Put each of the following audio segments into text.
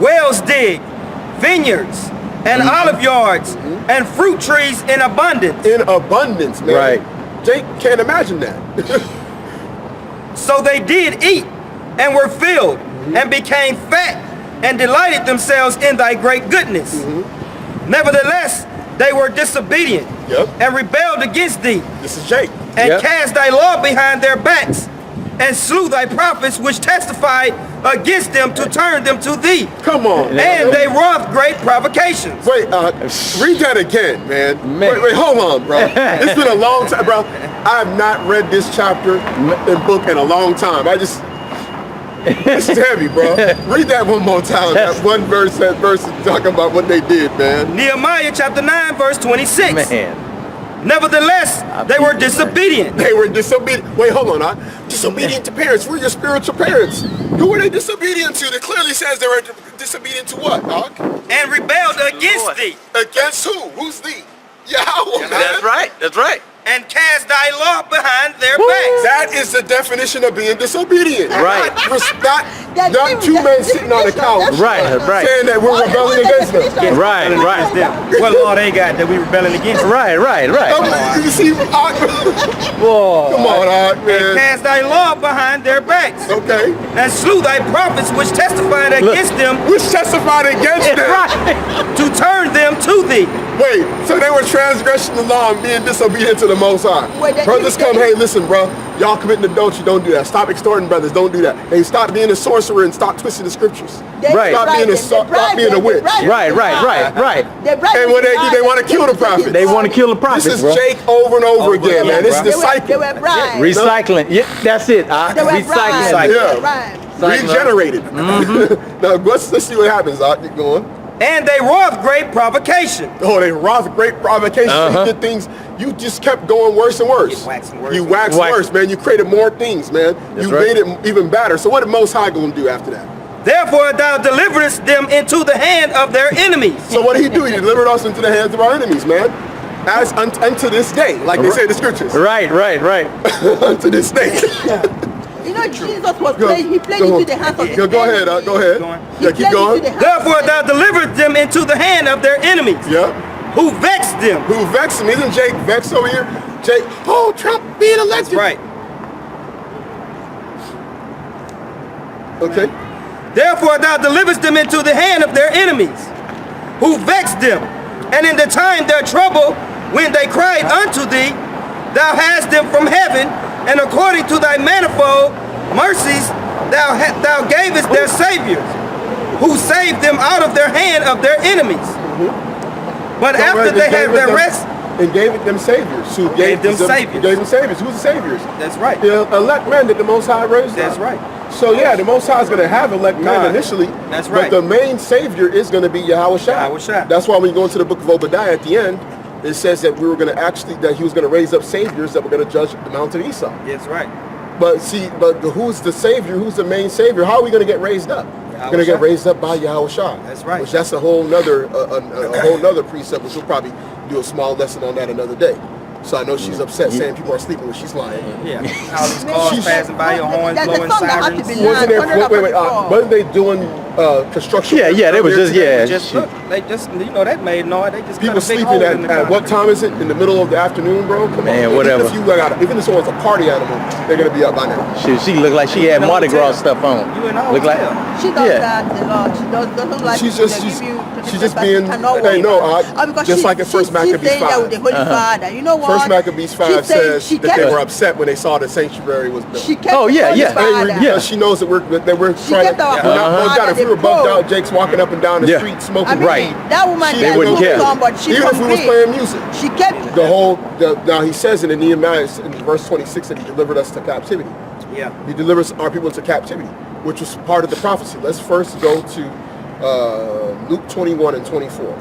wells dig, vineyards, and olive yards, and fruit trees in abundance. In abundance, man. Right. Jake can't imagine that. So they did eat, and were filled, and became fat, and delighted themselves in thy great goodness. Nevertheless, they were disobedient, and rebelled against thee. This is Jake. And cast thy law behind their backs, and slew thy prophets which testified against them to turn them to thee. Come on. And they wrought great provocations. Wait, read that again, man. Wait, hold on, bro. It's been a long time, bro. I have not read this chapter in book in a long time. It's heavy, bro. Read that one more time. That one verse, talking about what they did, man. Nehemiah chapter 9, verse 26. Man. Nevertheless, they were disobedient. They were disobedient. Wait, hold on. Disobedient to parents. We're your spiritual parents. Who were they disobedient to? That clearly says they were disobedient to what, Doc? And rebelled against thee. Against who? Who's thee? Yahweh, man. That's right. That's right. And cast thy law behind their backs. That is the definition of being disobedient. Right. Not two men sitting on a couch. Right. Saying that we're rebelling against them. Right. What law they got that we rebelling against? Right. You see, come on, man. And cast thy law behind their backs. Okay. And slew thy prophets which testified against them. Which testified against them. Right. To turn them to thee. Wait, so they were transgressing the law and being disobedient to the Most High. Brothers come, hey, listen, bro. Y'all committing adultery, don't do that. Stop extorting brothers, don't do that. Hey, stop being a sorcerer and stop twisting the scriptures. Stop being a witch. Right. And when they want to kill the prophets. They want to kill the prophets. This is Jake over and over again, man. This is the cycle. Recycling. Yeah, that's it. Recycling. Regenerated. Now, let's see what happens. Keep going. And they wrought great provocation. Oh, they wrought great provocation. You did things, you just kept going worse and worse. You waxed worse, man. You created more things, man. You made it even better. So what did Most High going to do after that? Therefore thou deliverest them into the hand of their enemies. So what did he do? He delivered us into the hands of our enemies, man. As unto this day, like they say in the scriptures. Right. Unto this day. You know, Jesus was playing, he played into the hands of the Go ahead, go ahead. Yeah, keep going. Therefore thou delivered them into the hand of their enemies. Yeah. Who vexed them. Who vexed them. Isn't Jake vexed over here? Jake, Trump being elected. Right. Okay. Therefore thou deliverest them into the hand of their enemies, who vexed them. And in the time their trouble, when they cried unto thee, thou hast them from heaven, and according to thy manifold mercies, thou gavest their saviors, who saved them out of their hand of their enemies. But after they had their rest, and gave them saviors. Who gave them saviors? Gave them saviors. Who's the saviors? That's right. The elect men that the Most High raised. That's right. So yeah, the Most High is going to have elect men initially. That's right. But the main savior is going to be Yahweh Shai. That's why when you go into the book of Obadiah at the end, it says that we were going to that he was going to raise up saviors that were going to judge the mountain of Esau. That's right. But see, who's the savior? Who's the main savior? How are we going to get raised up? We're going to get raised up by Yahweh Shai. That's right. Which that's a whole nother precept, which we'll probably do a small lesson on that another day. So I know she's upset saying people are sleeping when she's lying. Yeah. All these cars passing by, your horns blowing sirens. Wasn't they doing construction? Yeah, they was Look, they just, that made noise. They just people sleeping at what time is it? In the middle of the afternoon, bro? Come on. Whatever. Even if someone's a party animal, they're gonna be up by now. She looked like she had Mardi Gras stuff on. Look like she does that a lot. She doesn't like she's just being just like in First Maccabees 5. With the Holy Father. You know what? First Maccabees 5 says that they were upset when they saw the sanctuary was built. She kept angry she knows that we're trying to. We're not bugged out. If we were bugged out, Jake's walking up and down the street smoking weed. That woman, they wouldn't care. Even if we was playing music. She kept now he says in Nehemiah in verse 26 that he delivered us to captivity. Yeah. He delivers our people into captivity, which was part of the prophecy. Let's first go to Luke 21 and 24.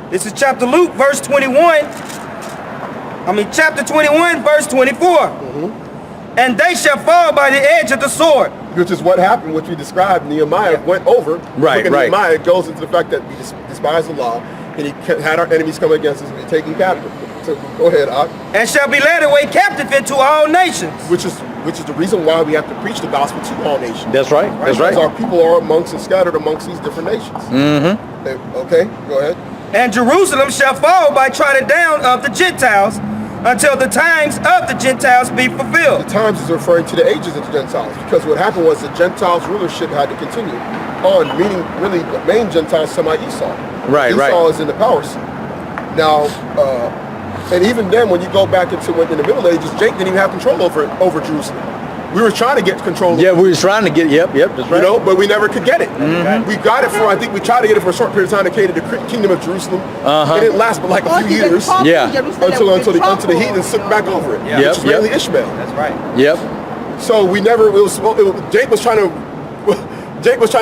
This is chapter Luke, verse 21. Chapter 21, verse 24. And they shall fall by the edge of the sword. Which is what happened, which we described. Nehemiah went over. Right. Nehemiah goes into the fact that we despise the law, and he had our enemies come against us and be taken captive. So go ahead, Ak. And shall be led away captive into all nations. Which is which is the reason why we have to preach the gospel to all nations. That's right. That's right. Because our people are amongst and scattered amongst these different nations. Okay, go ahead. And Jerusalem shall fall by trodden down of the Gentiles until the times of the Gentiles be fulfilled. The times is referring to the ages of the Gentiles, because what happened was the Gentiles' rulership had to continue on, meaning really the main Gentiles, semi-Esau. Right, Esau is in the power seat. Now, and even then, when you go back into in the Middle Ages, Jake didn't even have control over Jerusalem. We were trying to get control. Yeah, we were trying to get. Yep, that's right. You know, but we never could get it. We got it for. I think we tried to get it for a short period of time to cater the kingdom of Jerusalem. It didn't last but like a few years. Yeah. Until the heathens took back over it. Yeah. Which is mainly Ishmael. That's right. Yep. So we never. Jake was trying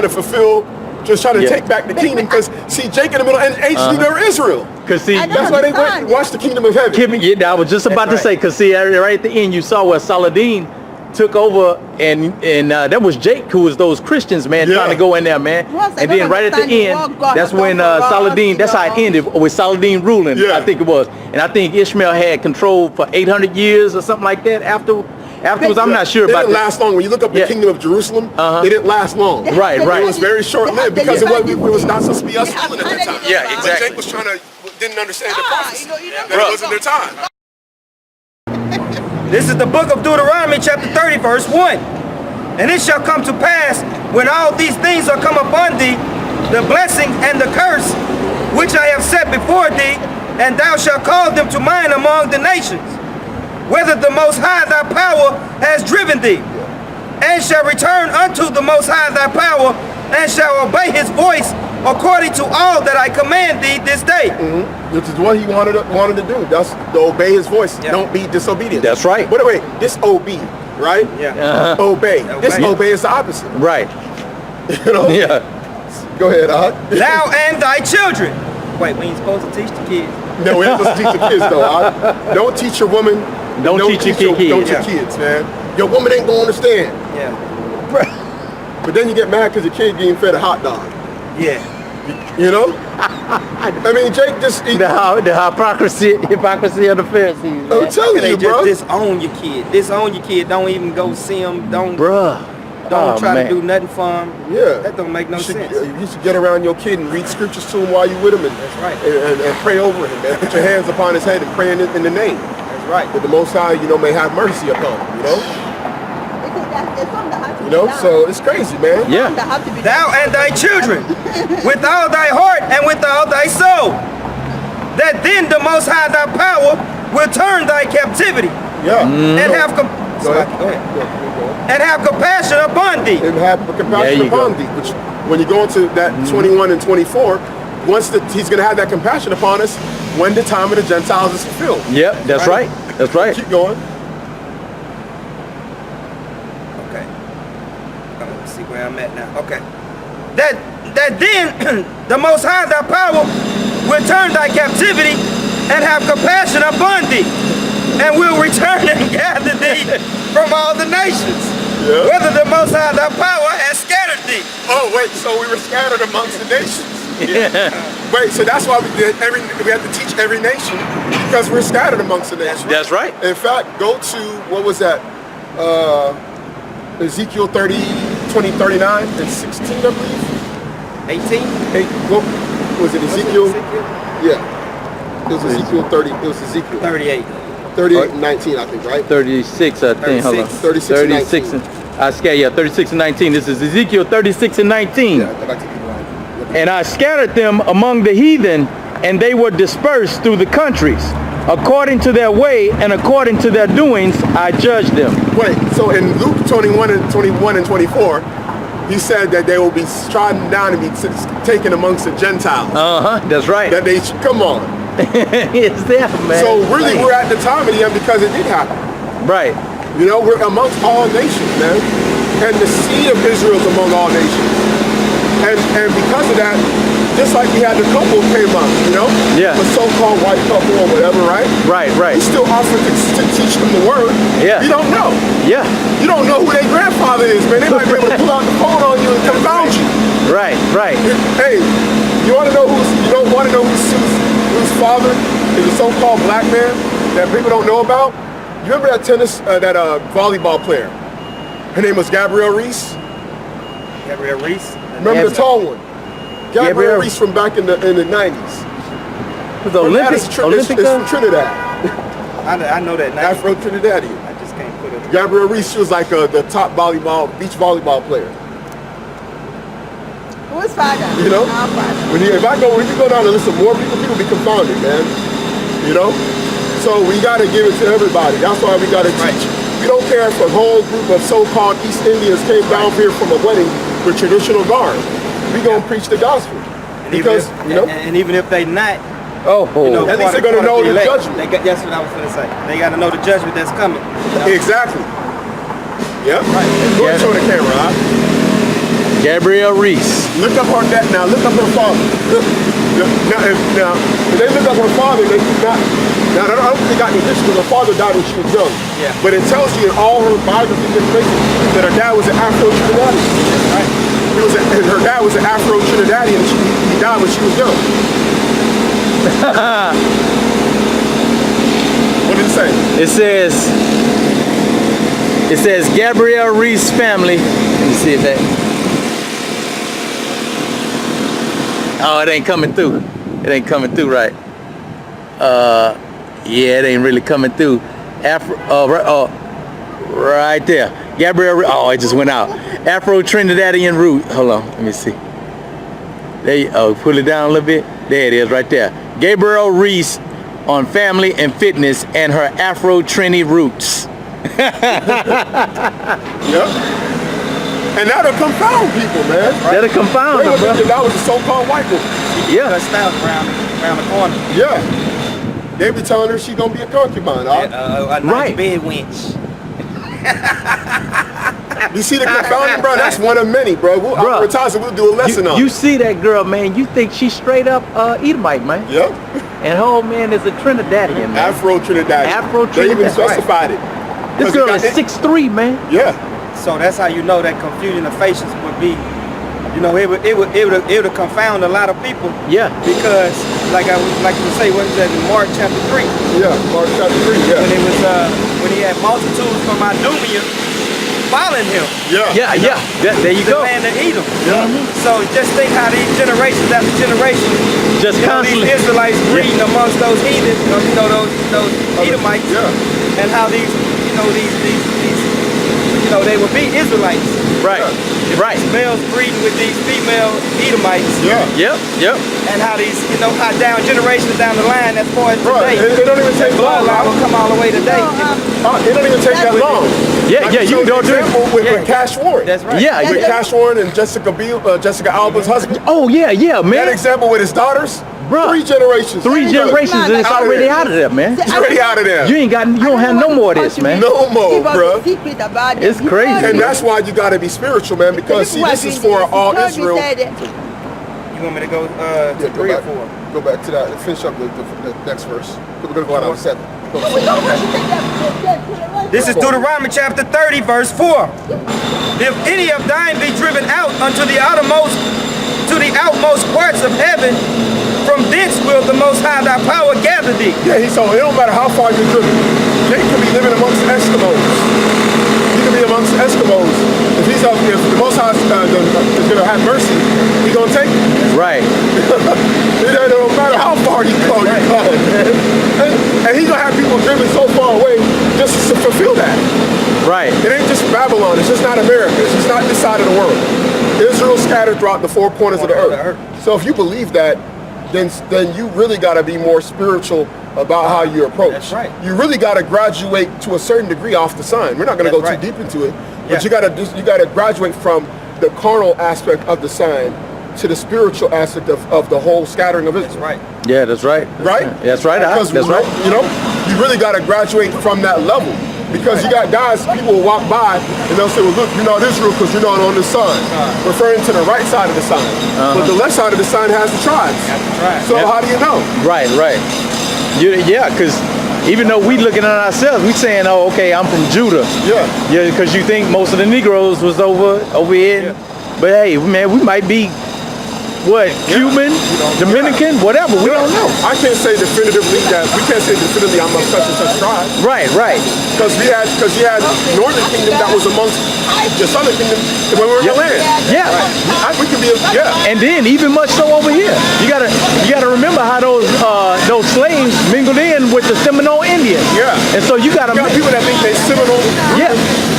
to fulfill. Just trying to take back the kingdom, because see, Jake in the middle ages knew they were Israel. Cause see, that's why they went and watched the kingdom of heaven. I was just about to say, cause see, right at the end, you saw where Saladin took over, and that was Jake, who was those Christians, man, trying to go in there, man. And then right at the end, that's when Saladin. That's how it ended, with Saladin ruling. I think it was, and I think Ishmael had control for 800 years or something like that. Afterwards, I'm not sure about it. It didn't last long. When you look up the kingdom of Jerusalem, it didn't last long. Right. It was very short-lived, because it was not supposed to be us ruling at that time. Yeah, exactly. Jake was didn't understand the prophecy. That it wasn't their time. This is the book of Deuteronomy, chapter 30, verse 1. And it shall come to pass, when all these things are come upon thee, the blessing and the curse, which I have set before thee, and thou shalt call them to mind among the nations, whether the Most High thy power has driven thee, and shall return unto the Most High thy power, and shall obey his voice according to all that I command thee this day. Which is what he wanted to do. That's to obey his voice. Don't be disobedient. That's right. But wait, disobey, right? Yeah. Obey. Disobey is the opposite. Right. You know? Yeah. Go ahead, Thou and thy children. Wait, we ain't supposed to teach the kids. No, we ain't supposed to teach the kids though. Don't teach your woman. Don't teach your kids. Don't your kids, man. Your woman ain't gonna understand. Yeah. But then you get mad because your kid getting fed a hot dog. Yeah. You know? I mean, Jake just... The hypocrisy of the Pharisees. I'm telling you, bro. Just disown your kid. Disown your kid. Don't even go see him. Don't try to do nothing for him. Yeah. That don't make no sense. You should get around your kid and read scriptures to him while you're with him. That's right. And pray over him, man. Put your hands upon his head and pray in the name. That's right. That the Most High, may have mercy upon him, you know? So it's crazy, man. Yeah. Thou and thy children, with all thy heart and with all thy soul, that then the Most High thy power will turn thy captivity. Yeah. And have Go ahead. and have compassion upon thee. And have compassion upon thee. Which, when you go into that 21 and 24, he's going to have that compassion upon us when the time of the Gentiles is fulfilled. Yep, that's right. That's right. Keep going. Okay. Let's see where I'm at now. Okay. That then the Most High thy power will turn thy captivity and have compassion upon thee, and will return and gather thee from all the nations. Yeah. Whether the Most High thy power has scattered thee. Oh wait, so we were scattered amongst the nations. Yeah. Wait, so that's why we have to teach every nation, because we're scattered amongst the nations. That's right. In fact, go to, what was that? Ezekiel 30, 20, 39, and 16, I believe. 18? What was it, Ezekiel? Yeah. It was Ezekiel 30. It was Ezekiel. 38. 38 and 19, I think, right? 36, I think. Hold on. 36 and 19. 36 and 19. This is Ezekiel 36 and 19. Yeah, I'd like to keep going. And I scattered them among the heathen, and they were dispersed through the countries. According to their way and according to their doings, I judged them. Wait, so in Luke 21 and 24, he said that they will be trodden down and be taken amongst the Gentiles. That's right. That they come on. It's there, man. So really, we're at the time of the end because it did happen. Right. We're amongst all nations, man. And the seed of Israel is among all nations. And because of that, just like we had the couple came up, Yeah. The so-called white couple or whatever, right? Right. We still offer to teach them the word. Yeah. You don't know. Yeah. You don't know who their grandfather is, man. They might be able to pull out the phone on you and confound you. Right. Hey, you want to know whose father is a so-called black man that people don't know about? You remember that volleyball player? Her name was Gabrielle Reese. Gabrielle Reese. Remember the tall one? Gabrielle Reese from back in the 90s. Was the Olympics? It's from Trinidad. I know that name. Afro Trinidadian. I just can't put it. Gabrielle Reese, she was like the top beach volleyball player. Who's father? You know? Our father. When you go down and listen, more people be confounded, man. You know? So we got to give it to everybody. That's why we got to teach. We don't care if a whole group of so-called East Indians came down here from a wedding with traditional garb. We gonna preach the gospel. And because, and even if they not, at least they're gonna know the judgment. That's what I was gonna say. They gotta know the judgment that's coming. Exactly. Yep. Right. Go ahead and show the camera, huh? Gabrielle Reese. Look up her dad now. Look up her father. Now, if they look up her father, they do not. Now, I don't think they got any history because her father died when she was young. Yeah. But it tells you in all her biographies and places that her dad was an Afro-Trinidadian. Right. Her dad was an Afro-Trinidadian. He died when she was young. What did it say? It says Gabrielle Reese family. Let me see if that. Oh, it ain't coming through. It ain't coming through right. Yeah, it ain't really coming through. Right there. Gabrielle. Oh, it just went out. Afro Trinidadian root. Hold on, let me see. Pull it down a little bit. There it is, right there. Gabrielle Reese on family and fitness and her Afro Trini roots. Yep. And that'll confound people, man. Right? That'll confound them, bro. That was a so-called white woman. Yeah. That's out around the corner. Yeah. They be telling her she's gonna be a concubine, a nice bed wench. You see the confounding, bro? That's one of many, bro. We'll advertise it. We'll do a lesson on. You see that girl, man? You think she's straight up Edomite, man? Yep. And her old man is a Trinidadian, man. Afro-Trinidadian. Afro-Trinidadian. They even specified it. This girl is 6'3", man. Yeah. So that's how you know that confusion of faces would be. You know, it would confound a lot of people. Yeah. Because like you say, what is that in Mark chapter 3? Yeah, Mark chapter 3. Yeah. When it was when he had multitudes from Idumea following him. Yeah. There you go. The land of Edom. Yeah. So just think how these generations after generations, just constantly these Israelites breeding amongst those heathens, those Edomites, and how these they would be Israelites. Right. Right. Males breeding with these female Edomites. Yeah. Yep. And how these, how down generations down the line as far as today. It don't even take long. Bloodline will come all the way today. It don't even take that long. Yeah, you can go do it. With Cash Warren. That's right. Yeah. With Cash Warren and Jessica Alba's husband. Oh, yeah, man. That example with his daughters. Bruh. 3 generations. 3 generations and it's already out of there, man. It's already out of there. You don't have no more of this, man. No more, bro. It's crazy. And that's why you got to be spiritual, man, because see, this is for all Israel. You want me to go to 3 or 4? Go back to that and finish up the next verse. We're going to go out on 7. This is Deuteronomy chapter 30, verse 4. If any of thine be driven out unto the outmost parts of heaven, from thence will the Most High thy power gather thee. Yeah, so it don't matter how far you're driven. Jake can be living amongst Eskimos. He can be amongst Eskimos. If the Most High is going to have mercy, he's going to take it. Right. It don't matter how far you go, and he's going to have people driven so far away just to fulfill that. Right. It ain't just Babylon. It's just not America. It's just not this side of the world. Israel scattered throughout the 4 corners of the earth. So if you believe that, then you really got to be more spiritual about how you approach. That's right. You really got to graduate to a certain degree off the sign. We're not going to go too deep into it, but you got to graduate from the carnal aspect of the sign to the spiritual aspect of the whole scattering of Israel. That's right. Yeah, that's right. Right? That's right. Because That's right. You really got to graduate from that level. Because you got guys, people will walk by and they'll say, well, look, you're not Israel because you're not on the sign. Referring to the right side of the sign. But the left side of the sign has the tribes. So how do you know? Right. Yeah, because even though we looking at ourselves, we saying, oh, okay, I'm from Judah. Yeah, because you think most of the Negroes was over here. Yeah. But hey, man, we might be what, Cuban, Dominican, whatever, we don't know. I can't say definitively I'm of such and such tribe. Right. Because we had Northern Kingdom that was amongst the Southern Kingdom when we were in the land. Yeah. We can be And then even much so over here. You gotta remember how those slaves mingled in with the Seminole Indians. Yeah. And so you got people that think they Seminole,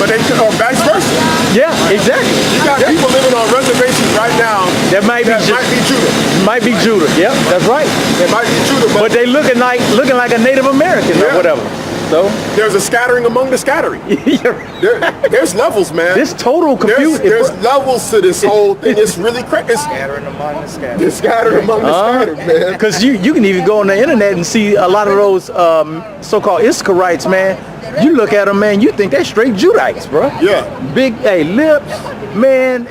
but they vice versa. Yeah, exactly. You got people living on reservations right now that might be Judah. Might be Judah. Yep, that's right. They might be Judah, but they looking like a Native American or whatever. So there's a scattering among the scattering. There's levels, man. This total confusion. There's levels to this whole thing. It's really crazy. Scattering among the scattered. It's scattered among the scattered, man. Because you can even go on the internet and see a lot of those so-called Issacharites, man. You look at them, man, you think they're straight Judites, bro. Yeah. Big, lips, man,